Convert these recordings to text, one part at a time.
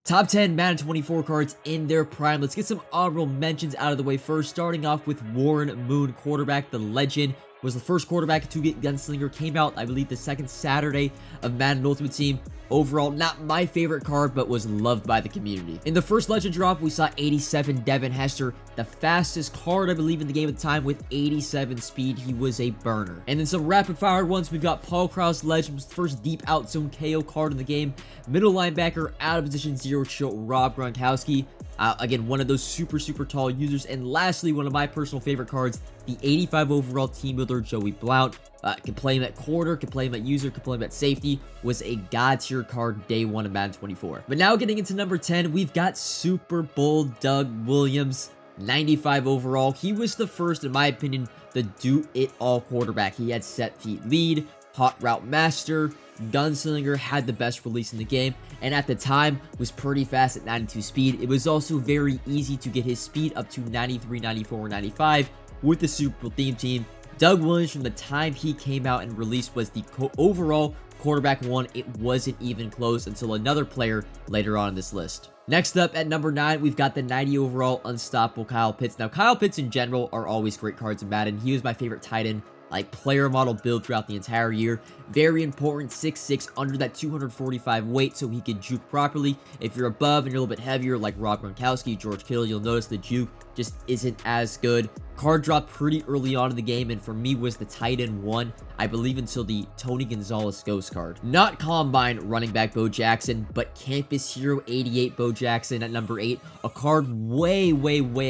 Top 10 Madden 24 cards in their prime. Let's get some honorable mentions out of the way first, starting off with Warren Moon, quarterback. The legend was the first quarterback to get Gunslinger. Came out, I believe, the second Saturday of Madden Ultimate Team. Overall, not my favorite card, but was loved by the community. In the first legend drop, we saw 87 Devin Hester, the fastest card, I believe, in the game at the time with 87 speed. He was a burner. And then some rapid-fire ones. We've got Paul Krause, legend, was the first deep out zone KO card in the game. Middle linebacker, out of position 0 show, Rob Gronkowski. Again, one of those super tall users. And lastly, one of my personal favorite cards, the 85 overall team builder, Joey Blount. Can play him at corner, can play him at user, can play him at safety. Was a god tier card day one of Madden 24. But now getting into number 10, we've got Super Bowl Doug Williams, 95 overall. He was the first, in my opinion, the do-it-all quarterback. He had set feet lead, hot route master, Gunslinger, had the best release in the game, and at the time was pretty fast at 92 speed. It was also very easy to get his speed up to 93, 94, 95 with the Super Bowl theme team. Doug Williams, from the time he came out and released, was the overall quarterback one. It wasn't even close until another player later on in this list. Next up at number 9, we've got the 90 overall unstoppable Kyle Pitts. Now, Kyle Pitts in general are always great cards in Madden. He was my favorite tight end, like player model build throughout the entire year. Very important, 6'6", under that 245 weight, so he could juke properly. If you're above and you're a little bit heavier, like Rob Gronkowski, George Kittle, you'll notice the juke just isn't as good. Card dropped pretty early on in the game, and for me was the tight end one, I believe, until the Tony Gonzalez Ghost card. Not Combine running back Bo Jackson, but Campus Hero 88 Bo Jackson at number 8. A card way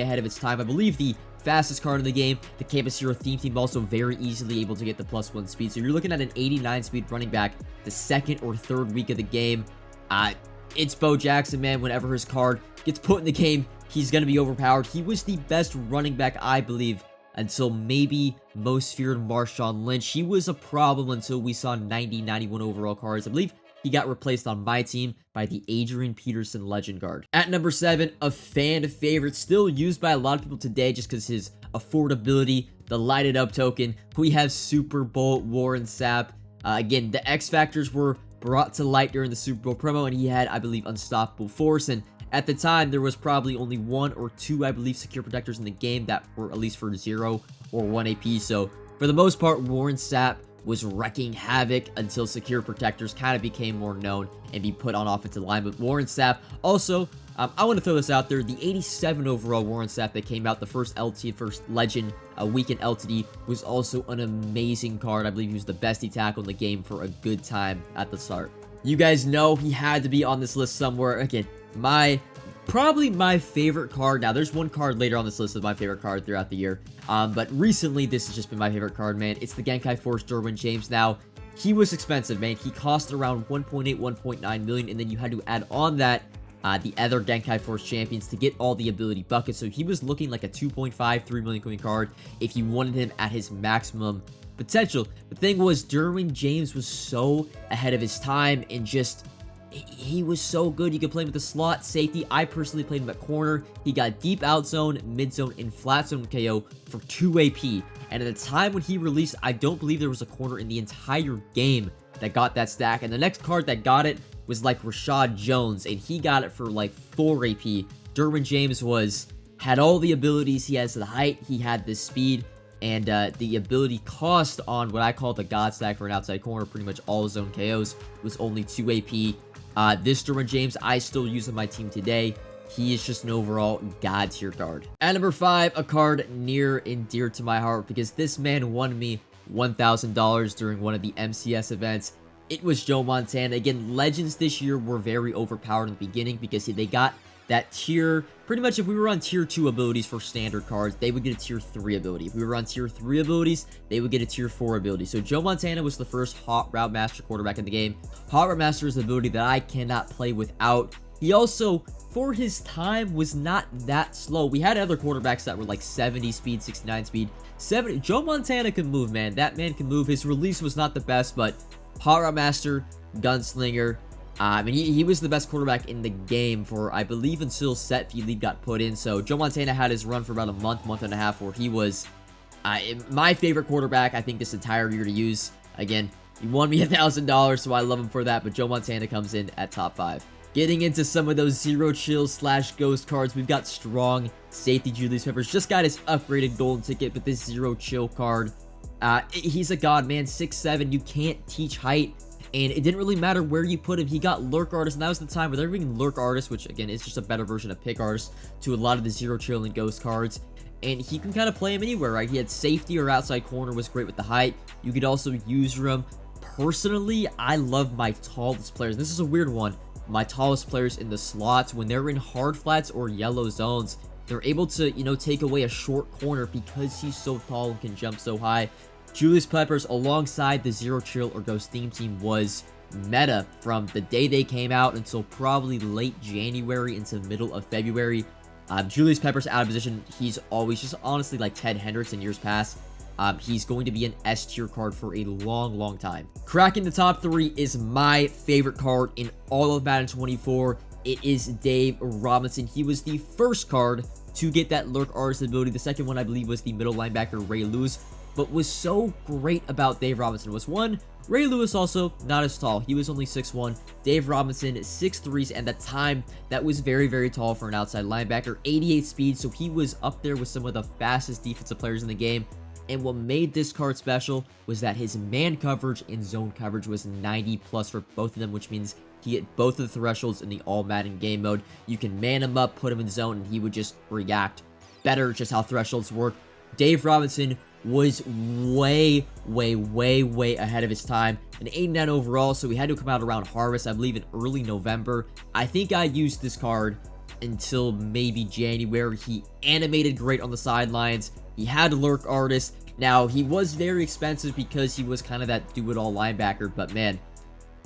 ahead of its time. I believe the fastest card in the game. The Campus Hero theme team also very easily able to get the +1 speed. So you're looking at an 89 speed running back the second or third week of the game. It's Bo Jackson, man. Whenever his card gets put in the game, he's going to be overpowered. He was the best running back, I believe, until maybe most feared Marshawn Lynch. He was a problem until we saw 90, 91 overall cards. I believe he got replaced on my team by the Adrian Peterson Legend Guard. At number 7, a fan favorite, still used by a lot of people today just because his affordability, the lighted up token. We have Super Bowl Warren Sapp. Again, the X Factors were brought to light during the Super Bowl promo, and he had, I believe, unstoppable force. And at the time, there was probably only 1 or 2, I believe, secure protectors in the game that were at least for 0 or 1 AP. So for the most part, Warren Sapp was wrecking havoc until secure protectors kind of became more known and be put on offensive line. But Warren Sapp also, I want to throw this out there, the 87 overall Warren Sapp that came out, the first LT, first legend weekend LTD, was also an amazing card. I believe he was the best tackle in the game for a good time at the start. You guys know he had to be on this list somewhere. Again, probably my favorite card. Now, there's one card later on this list of my favorite card throughout the year. But recently, this has just been my favorite card, man. It's the Genkai Force Derwin James. Now, he was expensive, man. He cost around 1.8, 1.9 million, and then you had to add on that the other Genkai Force champions to get all the ability buckets. So he was looking like a 2.5, 3 million coin card if you wanted him at his maximum potential. The thing was, Derwin James was so ahead of his time, and just he was so good. You could play him with the slot, safety. I personally played him at corner. He got deep out zone, mid zone, and flat zone KO for 2 AP. And at the time when he released, I don't believe there was a corner in the entire game that got that stack. And the next card that got it was like Rashad Jones, and he got it for like 4 AP. Derwin James had all the abilities. He has the height, he had the speed, and the ability cost on what I call the God stack for an outside corner, pretty much all zone KOs, was only 2 AP. This Derwin James, I still use on my team today. He is just an overall god tier card. At number 5, a card near and dear to my heart because this man won me $1,000 during one of the MCS events. It was Joe Montana. Again, legends this year were very overpowered in the beginning because they got that tier. Pretty much if we were on tier 2 abilities for standard cards, they would get a tier 3 ability. If we were on tier 3 abilities, they would get a tier 4 ability. So Joe Montana was the first hot route master quarterback in the game. Hot route master is an ability that I cannot play without. He also, for his time, was not that slow. We had other quarterbacks that were like 70 speed, 69 speed. Joe Montana can move, man. That man can move. His release was not the best, but hot route master, gunslinger. I mean, he was the best quarterback in the game for, I believe, until set feed lead got put in. So Joe Montana had his run for about a month and a half, where he was my favorite quarterback, I think, this entire year to use. Again, he won me $1,000, so I love him for that. But Joe Montana comes in at top 5. Getting into some of those zero chill / ghost cards, we've got strong safety Julius Peppers. Just got his upgraded golden ticket, but this zero chill card, he's a god, man. 6'7", you can't teach height. And it didn't really matter where you put him. He got Lurk Artist, and that was the time where they're bringing Lurk Artist, which again is just a better version of Pick Artist, to a lot of the zero chill and ghost cards. And he can kind of play him anywhere, right? He had safety or outside corner, was great with the height. You could also use him. Personally, I love my tallest players. This is a weird one. My tallest players in the slots, when they're in hard flats or yellow zones, they're able to, you know, take away a short corner because he's so tall and can jump so high. Julius Peppers, alongside the zero chill or ghost theme team, was meta from the day they came out until probably late January into middle of February. Julius Peppers out of position. He's always just honestly like Ted Hendricks in years past. He's going to be an S tier card for a long time. Cracking the top 3 is my favorite card in all of Madden 24. It is Dave Robinson. He was the first card to get that Lurk Artist ability. The second one, I believe, was the middle linebacker Ray Lewis. But was so great about Dave Robinson was, one, Ray Lewis also not as tall. He was only 6'1". Dave Robinson, 6'3", and at the time, that was very tall for an outside linebacker. 88 speed, so he was up there with some of the fastest defensive players in the game. And what made this card special was that his man coverage and zone coverage was 90+ for both of them, which means he hit both of the thresholds in the all Madden game mode. You can man him up, put him in zone, and he would just react better, just how thresholds work. Dave Robinson was way ahead of his time. An 89 overall, so he had to come out around Harvest, I believe in early November. I think I used this card until maybe January. He animated great on the sidelines. He had Lurk Artist. Now, he was very expensive because he was kind of that do-it-all linebacker, but man,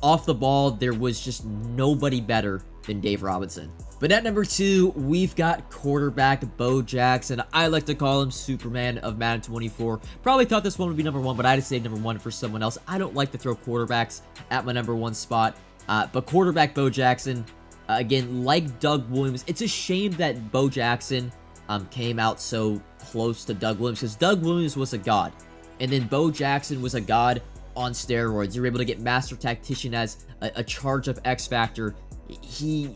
off the ball, there was just nobody better than Dave Robinson. But at number 2, we've got quarterback Bo Jackson. I like to call him Superman of Madden 24. Probably thought this one would be number 1, but I had to save number 1 for someone else. I don't like to throw quarterbacks at my number 1 spot. But quarterback Bo Jackson, again, like Doug Williams, it's a shame that Bo Jackson came out so close to Doug Williams, because Doug Williams was a god, and then Bo Jackson was a god on steroids. You were able to get Master Tactician as a charge-up X Factor. He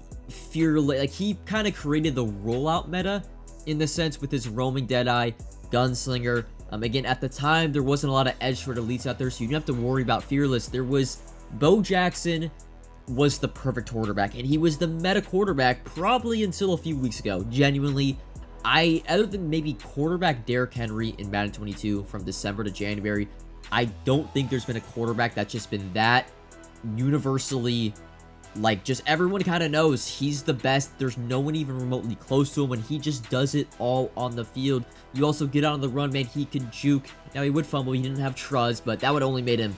kind of created the rollout meta in the sense with his roaming Deadeye, Gunslinger. Again, at the time, there wasn't a lot of edge for elites out there, so you didn't have to worry about Fearless. Bo Jackson was the perfect quarterback, and he was the meta quarterback probably until a few weeks ago. Genuinely, other than maybe quarterback Derrick Henry in Madden 22 from December to January, I don't think there's been a quarterback that's just been that universally, like, just everyone kind of knows he's the best. There's no one even remotely close to him, and he just does it all on the field. You also get out on the run, man. He could juke. Now, he would fumble. He didn't have Truz, but that would only made him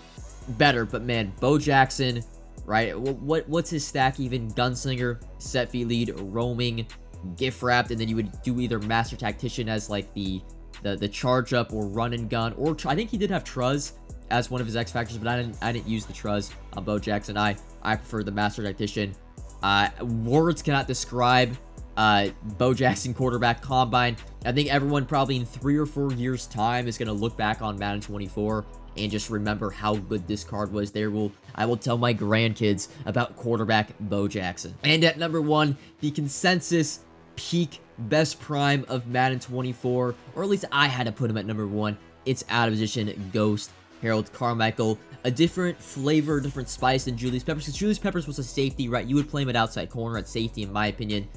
better. But man, Bo Jackson, right? What's his stack even? Gunslinger, set feet lead, roaming, gift wrapped, and then you would do either Master Tactician as like the charge up or run and gun, or I think he did have Truz as one of his X factors, but I didn't use the Truz on Bo Jackson. I prefer the Master Tactician. Words cannot describe Bo Jackson quarterback combine. I think everyone probably in 3 or 4 years time is going to look back on Madden 24 and just remember how good this card was. I will tell my grandkids about quarterback Bo Jackson. And at number 1, the consensus peak best prime of Madden 24, or at least I had to put him at number 1. It's out of position Ghost Harold Carmichael. A different flavor, different spice than Julius Peppers, because Julius Peppers was a safety, right? You would play him at outside corner at safety, in my opinion.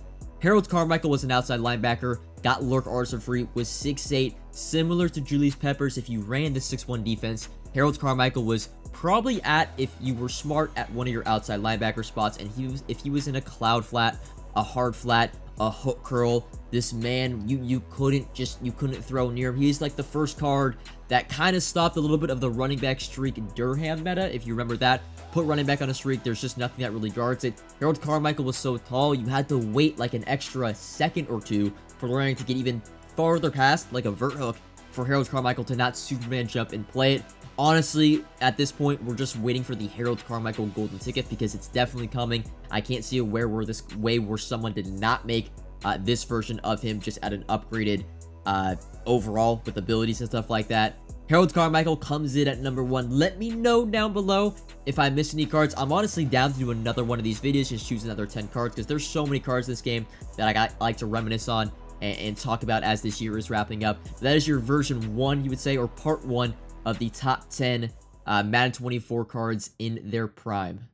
Harold Carmichael was an outside linebacker, got Lurk Artist for free, was 6'8", similar to Julius Peppers. If you ran the 6'1 defense, Harold Carmichael was probably at, if you were smart, at one of your outside linebacker spots, and if he was in a cloud flat, a hard flat, a hook curl, this man, you couldn't throw near him. He's like the first card that kind of stopped a little bit of the running back streak Durham meta, if you remember that. Put running back on a streak, there's just nothing that really guards it. Harold Carmichael was so tall, you had to wait like an extra second or two for running to get even farther past, like a vert hook, for Harold Carmichael to not Superman jump and play it. Honestly, at this point, we're just waiting for the Harold Carmichael golden ticket, because it's definitely coming. I can't see a way where someone did not make this version of him just at an upgraded overall with abilities and stuff like that. Harold Carmichael comes in at number 1. Let me know down below if I missed any cards. I'm honestly down to do another one of these videos, just choose another 10 cards, because there's so many cards in this game that I like to reminisce on and talk about as this year is wrapping up. That is your version 1, you would say, or part 1 of the top 10 Madden 24 cards in their prime.